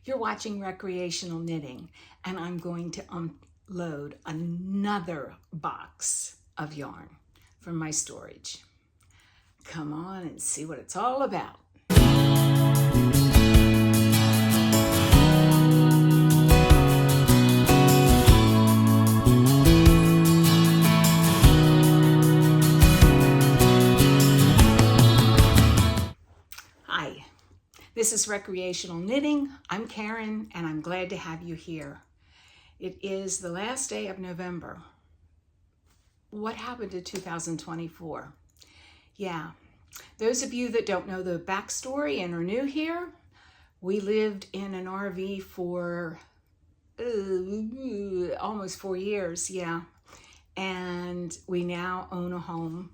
You're watching Recreational Knitting, and I'm going to unload another box of yarn from my storage. Come on and see what it's all about. This is Recreational Knitting. I'm Karen, and I'm glad to have you here. It is the last day of November. What happened to 2024? Yeah, those of you that don't know the backstory and are new here, we lived in an RV for almost 4 years, yeah. And we now own a home,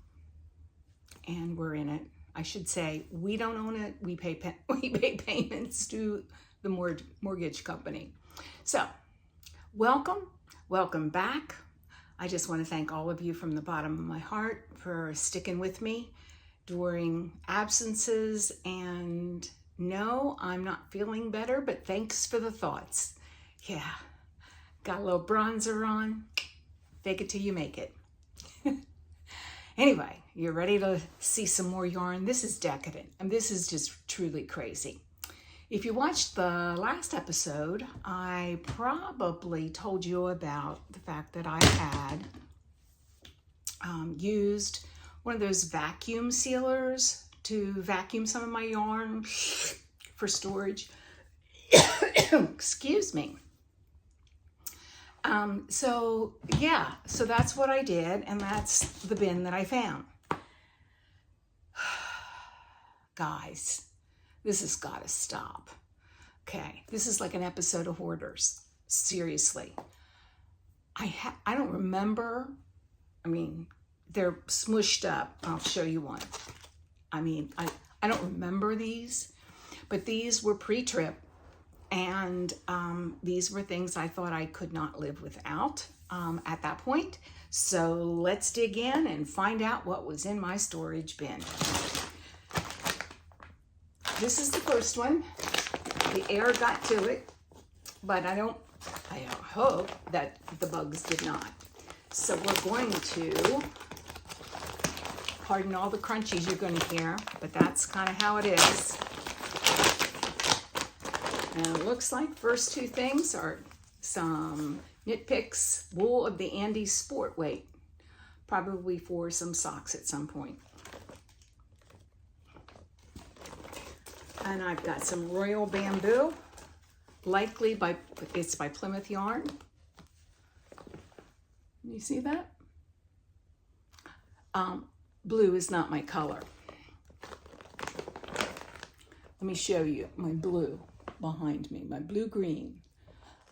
and we're in it. I should say, we don't own it. We pay payments to the mortgage company. So, welcome back. I just want to thank all of you from the bottom of my heart for sticking with me during absences. And no, I'm not feeling better, but thanks for the thoughts. Yeah, got a little bronzer on. Fake it till you make it. Anyway, you're ready to see some more yarn. This is decadent, and this is just truly crazy. If you watched the last episode, I probably told you about the fact that I had used one of those vacuum sealers to vacuum some of my yarn for storage. Excuse me. So that's what I did, and that's the bin that I found. Guys, this has got to stop. Okay, this is like an episode of Hoarders. Seriously. I don't remember. I mean, they're smushed up. I'll show you one. I mean, I don't remember these, but these were pre-trip. And these were things I thought I could not live without at that point. So let's dig in and find out what was in my storage bin. This is the first one. The air got to it, but I hope that the bugs did not. So we're going to, pardon all the crunchies you're going to hear, but that's kind of how it is. And it looks like first two things are some Knit Picks Wool of the Andes Sport Weight, probably for some socks at some point. And I've got some Royal Bamboo, likely it's by Plymouth Yarn. You see that? Blue is not my color. Let me show you my blue behind me, my blue-green.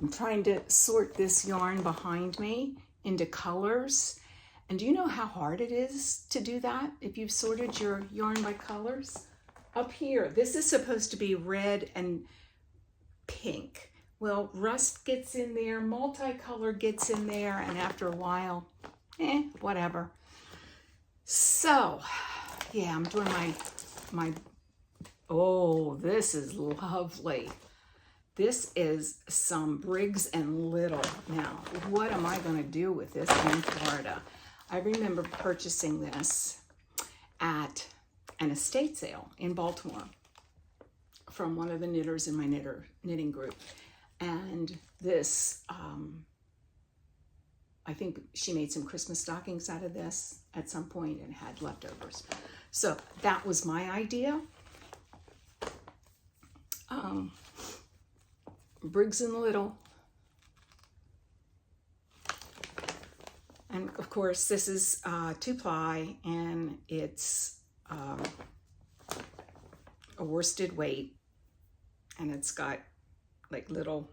I'm trying to sort this yarn behind me into colors. And do you know how hard it is to do that if you've sorted your yarn by colors? Up here, this is supposed to be red and pink. Well, rust gets in there, multicolor gets in there, and after a while, whatever. So, yeah, I'm doing my oh, this is lovely. This is some Briggs and Little. Now, what am I going to do with this in Florida? I remember purchasing this at an estate sale in Baltimore from one of the knitters in my knitting group. And this, I think she made some Christmas stockings out of this at some point and had leftovers. So that was my idea. Briggs and Little. And of course, this is 2-ply, and it's a worsted weight, and it's got like little,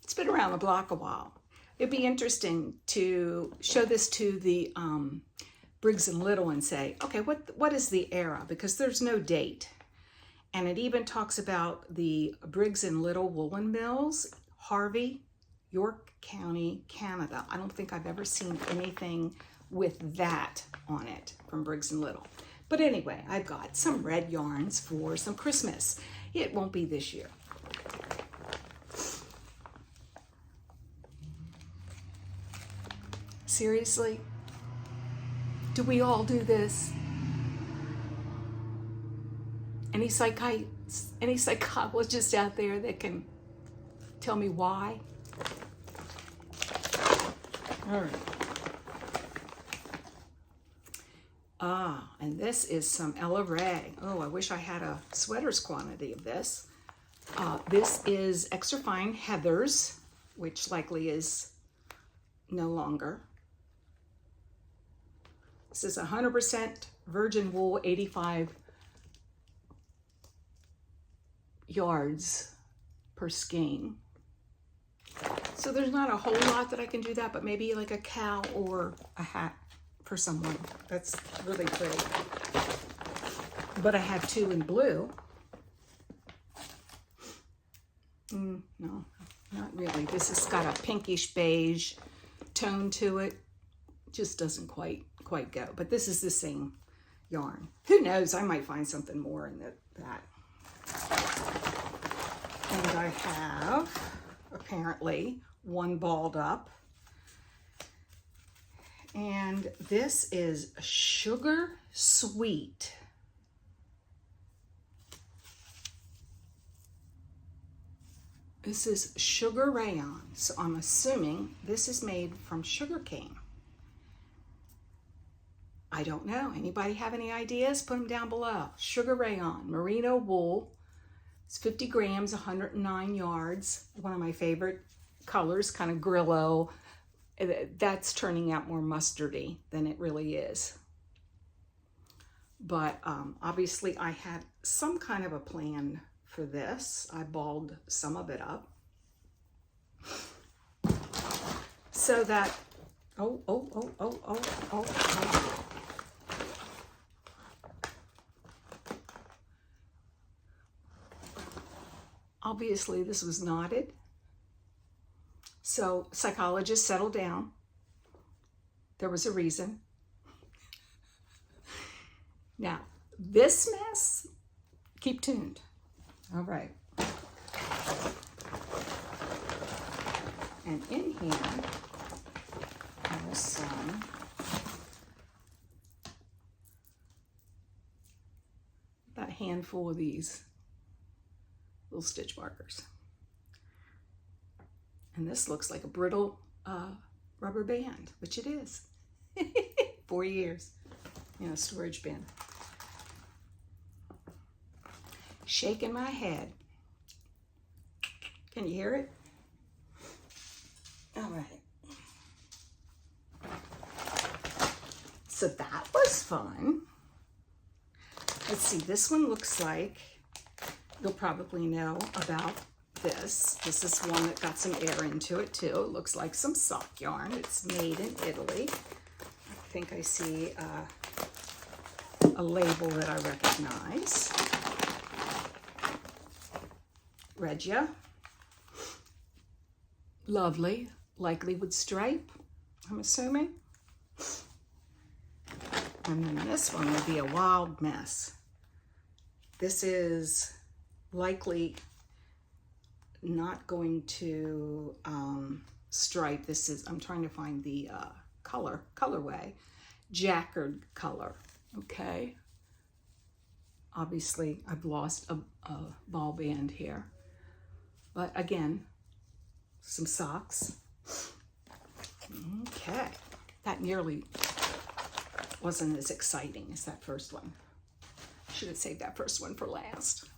it's been around the block a while. It'd be interesting to show this to the Briggs and Little and say, okay, what is the era? Because there's no date. And it even talks about the Briggs and Little Woolen Mills, Harvey, York County, Canada. I don't think I've ever seen anything with that on it from Briggs and Little. But anyway, I've got some red yarns for some Christmas. It won't be this year. Seriously? Do we all do this? Any psychologists out there that can tell me why? All right. And this is some Ella Ray. Oh, I wish I had a sweater's quantity of this. This is extra fine Heathers, which likely is no longer. This is 100% virgin wool, 85 yards per skein. So there's not a whole lot that I can do that, but maybe like a cow or a hat for someone. That's really pretty. But I have two in blue. No, not really. This has got a pinkish beige tone to it. Just doesn't quite go. But this is the same yarn. Who knows? I might find something more in that. And I have, apparently, one balled up. And this is Sugar Sweet. This is sugar rayon, so I'm assuming this is made from sugar cane. I don't know. Anybody have any ideas? Put them down below. Sugar rayon, merino wool. It's 50 grams, 109 yards. One of my favorite colors, kind of Grillo. That's turning out more mustardy than it really is. But obviously I had some kind of a plan for this. I balled some of it up. So that, obviously this was knotted. So psychologists, settle down. There was a reason. Now, this mess, keep tuned. All right. And in here, there's some about a handful of these little stitch markers. And this looks like a brittle rubber band, which it is. 4 years in a storage bin. Shaking my head. Can you hear it? All right. So that was fun. Let's see, this one looks like, you'll probably know about this. This is one that got some air into it too. It looks like some sock yarn. It's made in Italy. I think I see a label that I recognize. Regia. Lovely. Likely with stripe, I'm assuming. And then this one will be a wild mess. This is likely not going to stripe. This is, I'm trying to find the colorway. Jacquard color, okay? Obviously, I've lost a ball band here. But again, some socks. Okay, that nearly wasn't as exciting as that first one. Should have saved that first one for last.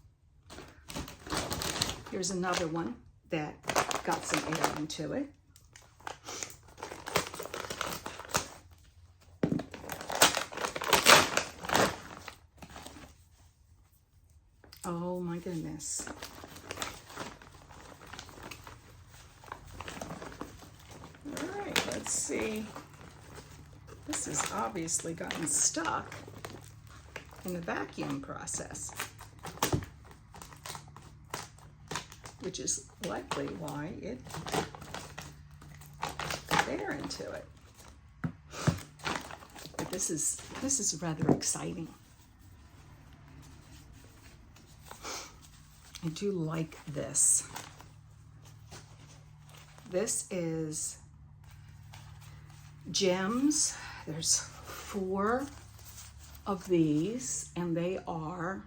Here's another one that got some air into it. Oh my goodness. All right, let's see. This has obviously gotten stuck in the vacuum process, which is likely why it got air into it. But this is rather exciting. I do like this. gems. There's 4 of these, and they are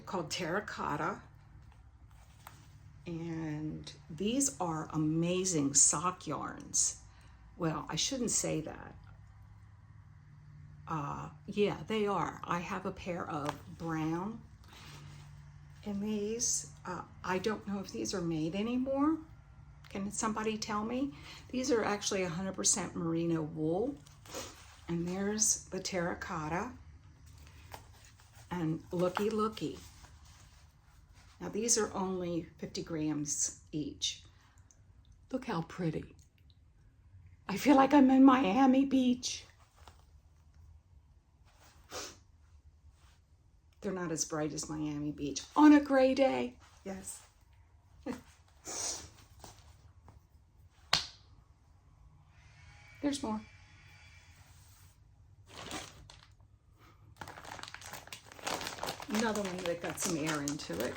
called terracotta. And these are amazing sock yarns. Well, I shouldn't say that. Yeah, they are. I have a pair of brown, and these, I don't know if these are made anymore. Can somebody tell me? These are actually 100% merino wool. And there's the terracotta. And looky, looky. Now these are only 50 grams each. Look how pretty. I feel like I'm in Miami Beach. They're not as bright as Miami Beach on a gray day. Yes. There's more. Another one that got some air into it.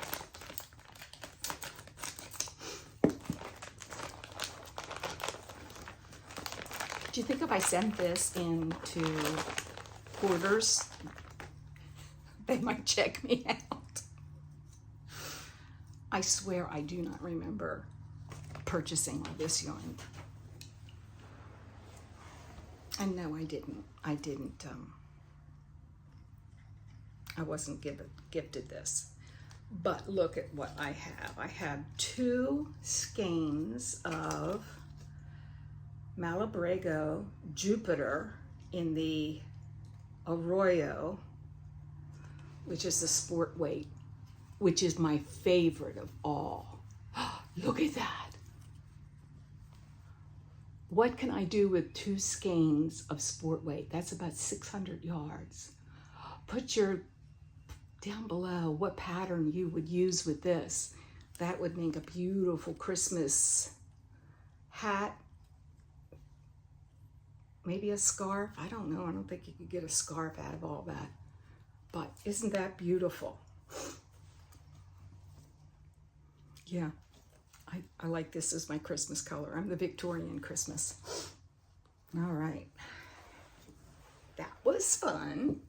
Do you think if I sent this into Hoarders, they might check me out? I swear I do not remember purchasing this yarn. And no, I didn't. I wasn't gifted this. But look at what I have. I have 2 skeins of Malabrigo Jupiter in the Arroyo, which is the sport weight, which is my favorite of all. Look at that. What can I do with 2 skeins of sport weight? That's about 600 yards. Put down below what pattern you would use with this. That would make a beautiful Christmas hat. Maybe a scarf. I don't know. I don't think you could get a scarf out of all that. But isn't that beautiful? Yeah. I like this as my Christmas color. I'm the Victorian Christmas. All right. That was fun.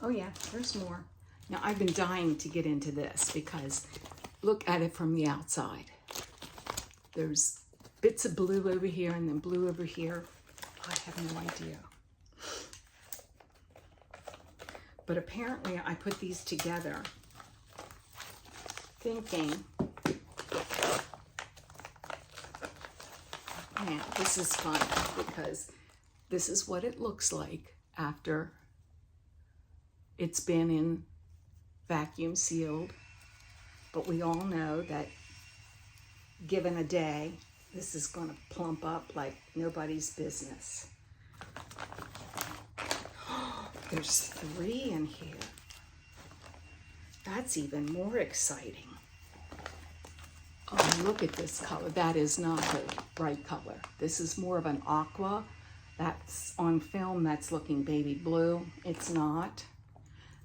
Oh yeah, there's more. Now I've been dying to get into this because look at it from the outside. There's bits of blue over here and then blue over here. I have no idea. But apparently I put these together thinking, man, this is fun because this is what it looks like after it's been in vacuum sealed. But we all know that given a day, this is going to plump up like nobody's business. There's 3 in here. That's even more exciting. Oh, look at this color. That is not a bright color. This is more of an aqua. That's on film, that's looking baby blue. It's not.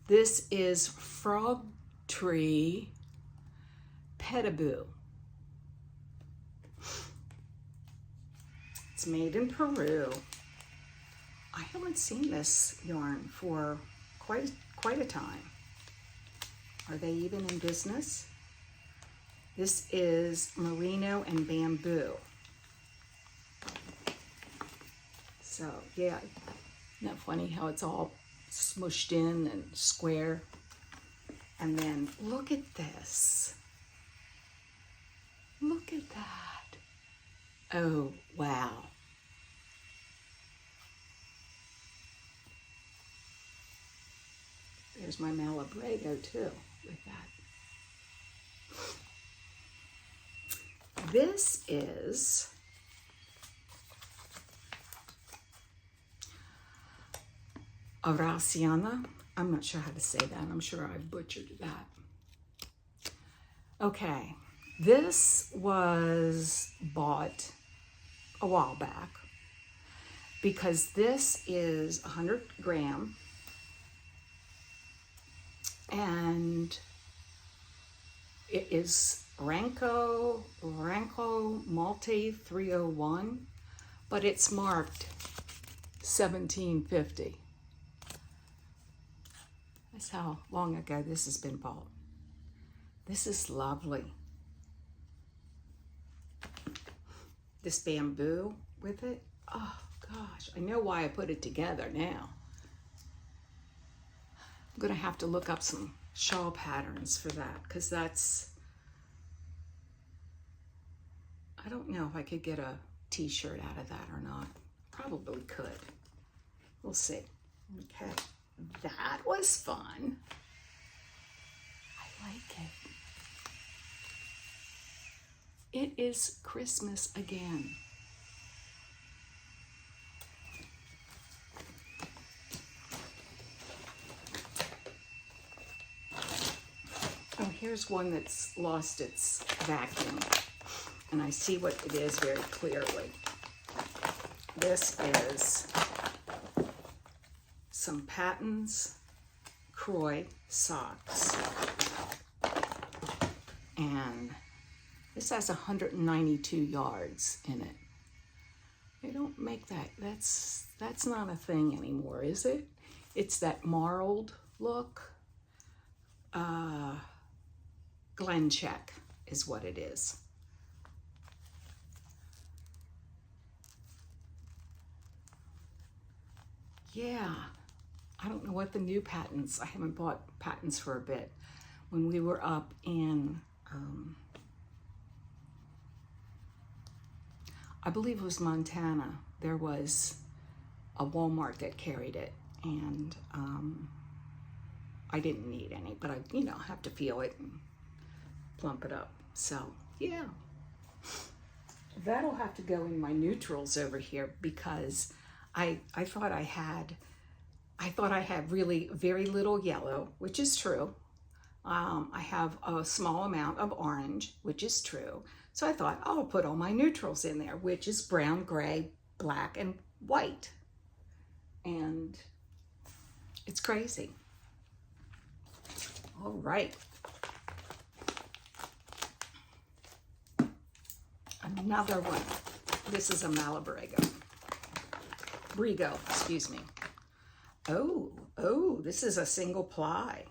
This is Frog Tree Petaboo. It's made in Peru. I haven't seen this yarn for quite a time. Are they even in business? This is merino and bamboo. So yeah, isn't that funny how it's all smushed in and square? And then look at this. Look at that. Oh, wow. There's my Malabrigo too with that. This is Araciana. I'm not sure how to say that. I'm sure I've butchered that. Okay, this was bought a while back because this is 100 gram and it is Ranko Malte 301, but it's marked 1750. That's how long ago this has been bought. This is lovely. This bamboo with it. Oh gosh, I know why I put it together now. I'm gonna have to look up some shawl patterns for that, because that's, I don't know if I could get a t-shirt out of that or not. Probably could. We'll see. Okay, that was fun. I like it. It is Christmas again. Oh, here's one that's lost its vacuum, and I see what it is very clearly. This is some Patton's Crochet socks, and this has 192 yards in it. They don't make that. That's not a thing anymore, is it? It's that marled look. Glen check is what it is. Yeah, I don't know what the new patterns. I haven't bought patterns for a bit. When we were up in, I believe it was Montana, there was a Walmart that carried it, and I didn't need any, but I, have to feel it and plump it up. So yeah, that'll have to go in my neutrals over here, because I thought I had really very little yellow, which is true. I have a small amount of orange, which is true. So I thought, I'll put all my neutrals in there, which is brown, gray, black, and white. And it's crazy. All right. Another one. This is a Malabrigo. Brigo, excuse me. Oh, this is a single ply.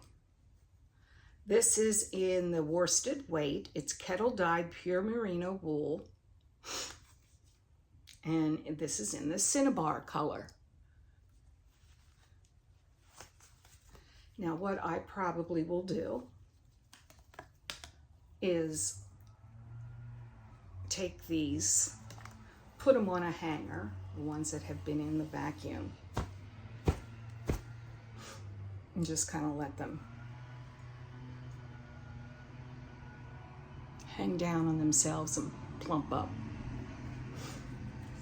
This is in the worsted weight. It's kettle dyed pure merino wool. And this is in the cinnabar color. Now what I probably will do is take these, put them on a hanger, the ones that have been in the vacuum, and just kind of let them hang down on themselves and plump up.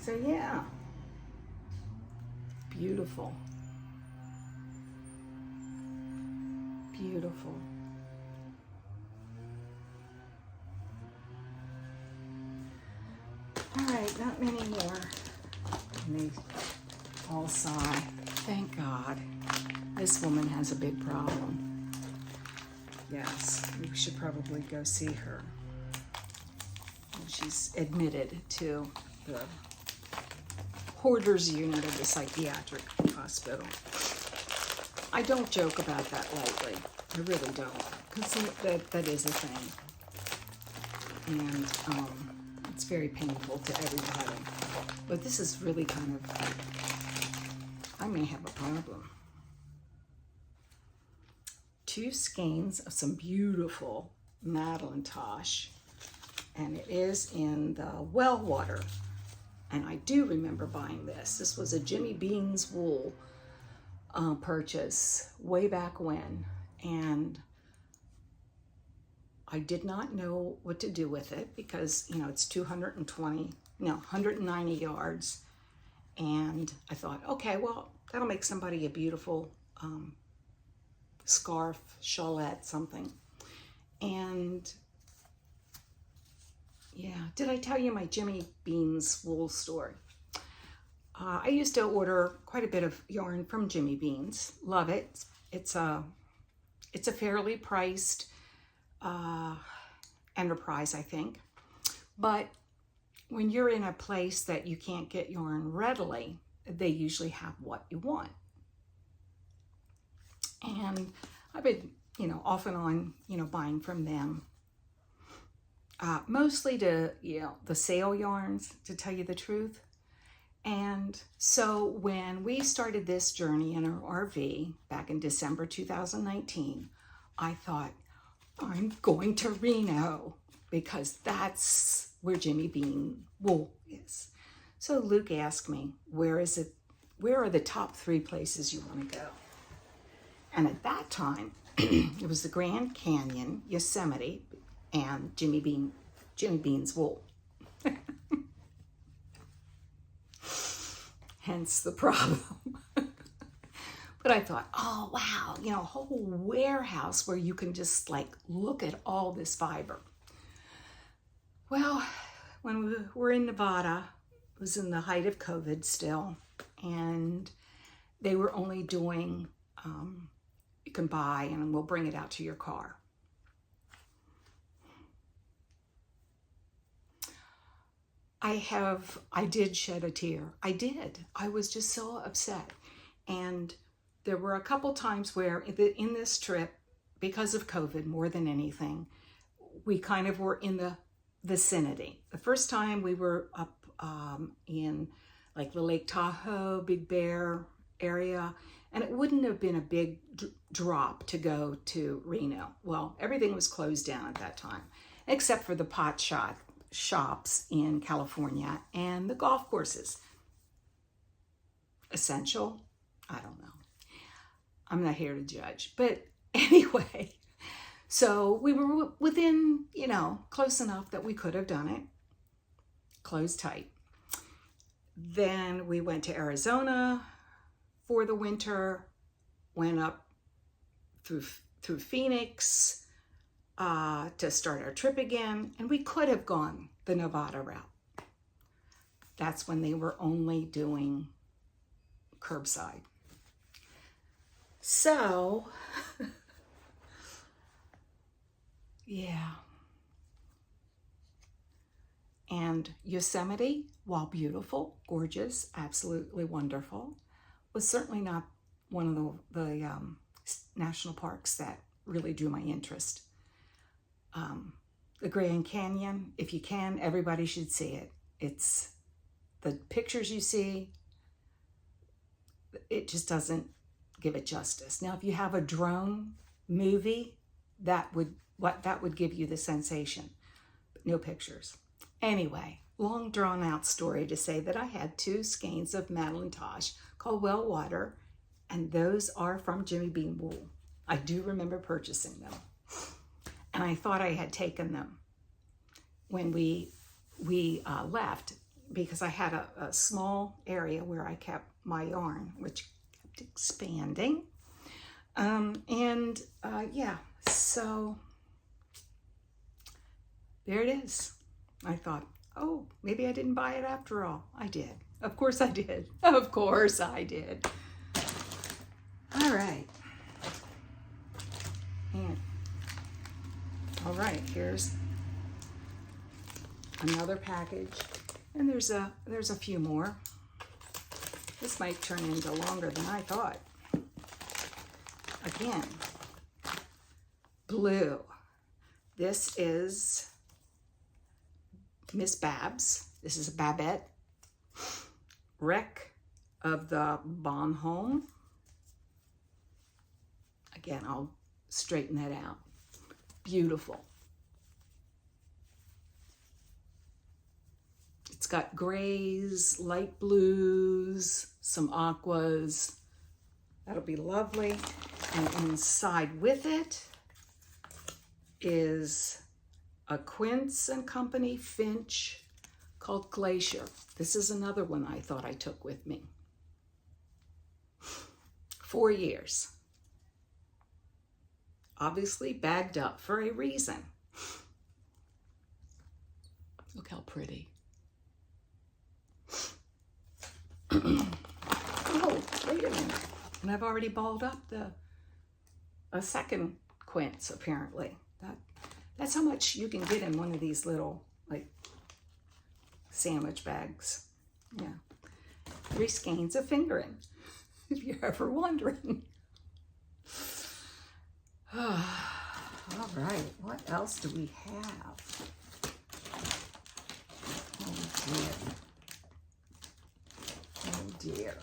So yeah, beautiful. Beautiful. All right, not many more. And they all sigh. Thank God. This woman has a big problem. Yes, we should probably go see her. She's admitted to the Hoarders unit of the psychiatric hospital. I don't joke about that lightly. I really don't, because that is a thing. And it's very painful to everybody. But this is really kind of, I may have a problem. 2 skeins of some beautiful Madelinetosh, and it is in the well water. And I do remember buying this. This was a Jimmy Bean's wool purchase way back when, and I did not know what to do with it, because it's 190 yards, and I thought, okay, well, that'll make somebody a beautiful scarf, shawlette, something. And yeah, did I tell you my Jimmy Bean's wool story? I used to order quite a bit of yarn from Jimmy Bean's. Love it. It's a fairly priced enterprise, I think. But when you're in a place that you can't get yarn readily, they usually have what you want. And I've been, off and on, buying from them. Mostly to, the sale yarns, to tell you the truth. And so when we started this journey in our RV back in December 2019, I thought, I'm going to Reno because that's where Jimmy Bean wool is. So Luke asked me, where are the top 3 places you want to go? And at that time, it was the Grand Canyon, Yosemite, and Jimmy Bean's wool. Hence the problem. But I thought, oh, wow, a whole warehouse where you can just look at all this fiber. Well, when we were in Nevada, it was in the height of COVID still, and they were only doing, you can buy and we'll bring it out to your car. I did shed a tear. I did. I was just so upset. And there were a couple times where in this trip, because of COVID more than anything, we kind of were in the vicinity. The first time we were up in the Lake Tahoe, Big Bear area, and it wouldn't have been a big drop to go to Reno. Well, everything was closed down at that time, except for the pot shops in California and the golf courses. Essential? I don't know. I'm not here to judge. But anyway, so we were within, close enough that we could have done it. Closed tight. Then we went to Arizona for the winter, went up through Phoenix to start our trip again, and we could have gone the Nevada route. That's when they were only doing curbside. So, yeah. And Yosemite, while beautiful, gorgeous, absolutely wonderful, was certainly not one of the national parks that really drew my interest. The Grand Canyon, if you can, everybody should see it. It's the pictures you see, it just doesn't give it justice. Now, if you have a drone movie, that would give you the sensation, but no pictures. Anyway, long drawn out story to say that I had 2 skeins of Madeline Tosh called Well Water, and those are from Jimmy Bean wool. I do remember purchasing them. And I thought I had taken them when we left, because I had a small area where I kept my yarn, which kept expanding. Yeah, so there it is. I thought, oh, maybe I didn't buy it after all. I did. Of course I did. Of course I did. All right. And all right, here's another package, and there's a few more. This might turn into longer than I thought. Again, blue. This is Miss Babs. This is a Babette. Wreck of the Bonhomme. Again, I'll straighten that out. Beautiful. It's got grays, light blues, some aquas. That'll be lovely. And inside with it is a Quince and Company Finch called Glacier. This is another one I thought I took with me. 4 years. Obviously bagged up for a reason. Look how pretty. Oh, wait a minute. And I've already balled up a second Quince, apparently. That's how much you can get in one of these little, like, sandwich bags. Yeah. 3 skeins of fingering, if you're ever wondering. All right, what else do we have? Oh dear. Oh dear.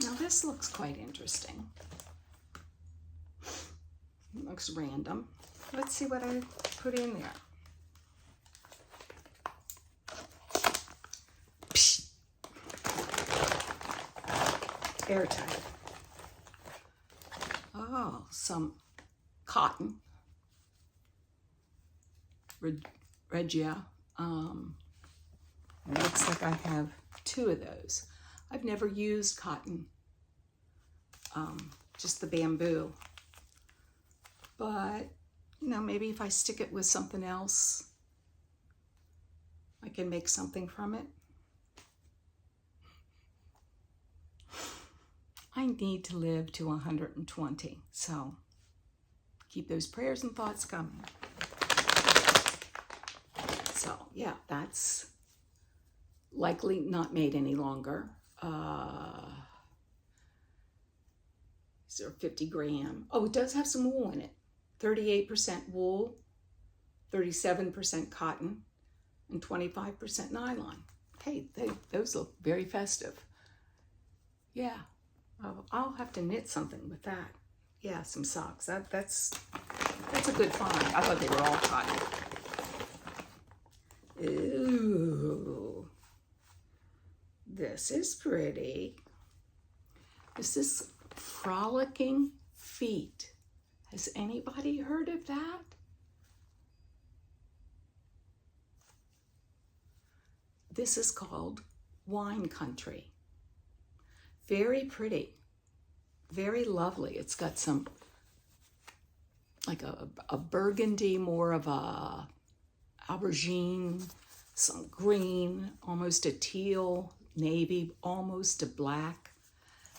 Now this looks quite interesting. It looks random. Let's see what I put in there. Psh. Airtight. Oh, some cotton. Regia. It looks like I have 2 of those. I've never used cotton, just the bamboo. But, you know, maybe if I stick it with something else, I can make something from it. I need to live to 120, so keep those prayers and thoughts coming. So, yeah, that's likely not made any longer. These are 50 gram. Oh, it does have some wool in it. 38% wool, 37% cotton, and 25% nylon. Hey, those look very festive. Yeah, I'll have to knit something with that. Yeah, some socks. That's a good find. I thought they were all cotton. Ooh, this is pretty. This is Frolicking Feet. Has anybody heard of that? This is called Wine Country. Very pretty, very lovely. It's got some, like a burgundy, more of a aubergine, some green, almost a teal, navy, almost a black.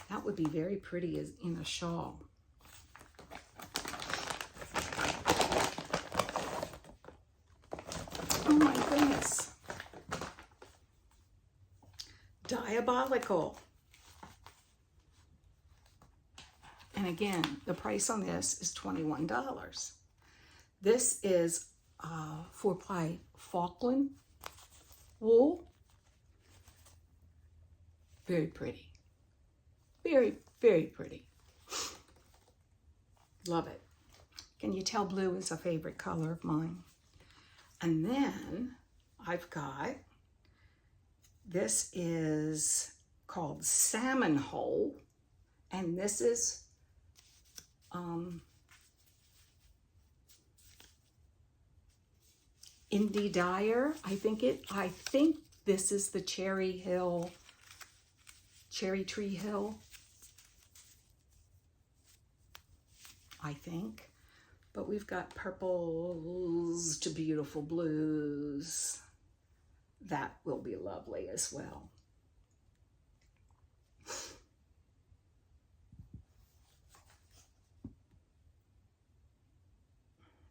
That would be very pretty in a shawl. Oh my goodness. Diabolical. And again, the price on this is $21. This is 4-ply Falkland wool. Very pretty. Very, very pretty. Love it. Can you tell blue is a favorite color of mine? And then I've got, this is called Salmon Hole, and this is Indie Dyer. I think this is the Cherry Tree Hill. I think. But we've got purples to beautiful blues. That will be lovely as well.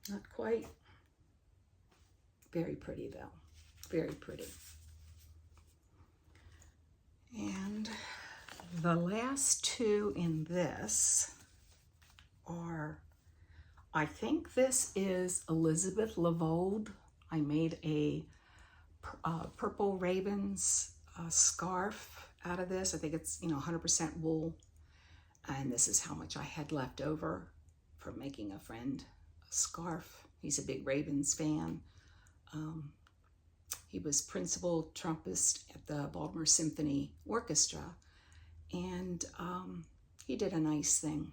Not quite. Very pretty though. Very pretty. And the last 2 in this are, I think this is Elizabeth Lavold. I made a purple ravens scarf out of this. I think it's 100% wool, and this is how much I had left over from making a friend a scarf. He's a big Ravens fan. He was principal trumpist at the Baltimore Symphony Orchestra, and he did a nice thing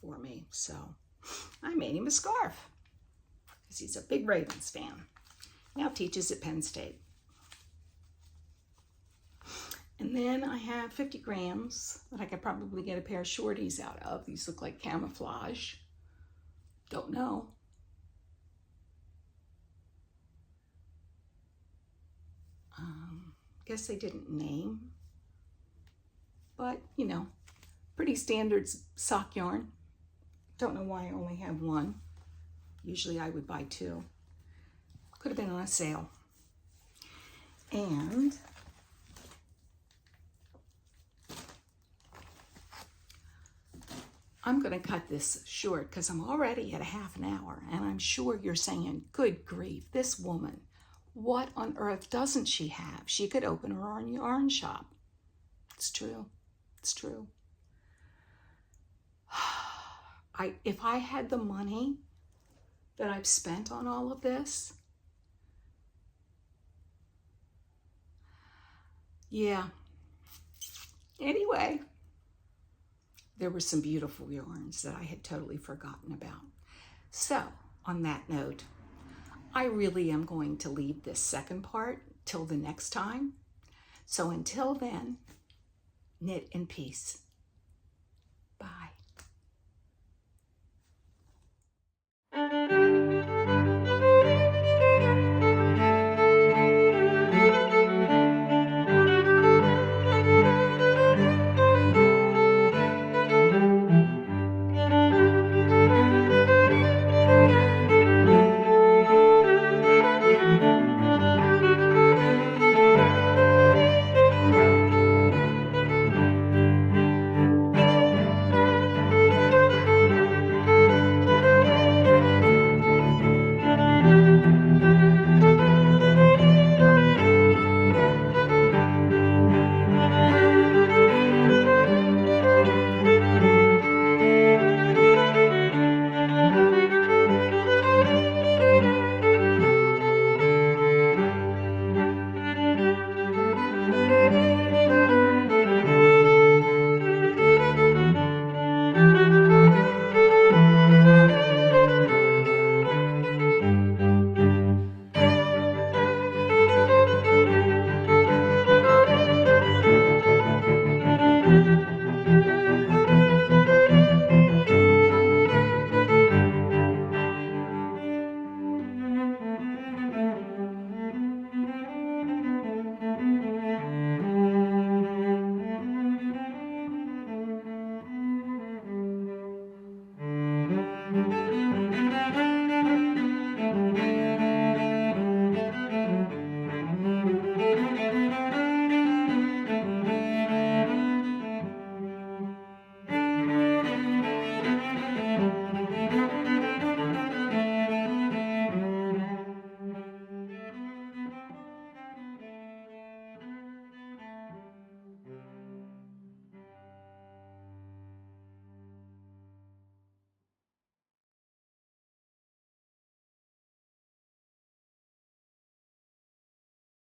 for me, so I made him a scarf because he's a big Ravens fan. Now teaches at Penn State. And then I have 50 grams that I could probably get a pair of shorties out of. These look like camouflage. Don't know. Guess they didn't name. But, Pretty standard sock yarn. Don't know why I only have one. Usually I would buy two. Could have been on a sale. And I'm going to cut this short because I'm already at a half an hour, and I'm sure you're saying, good grief, this woman, what on earth doesn't she have? She could open her own yarn shop. It's true. It's true. If I had the money that I've spent on all of this, yeah. Anyway, there were some beautiful yarns that I had totally forgotten about. So, on that note, I really am going to leave this second part till the next time. So until then, knit in peace. Bye.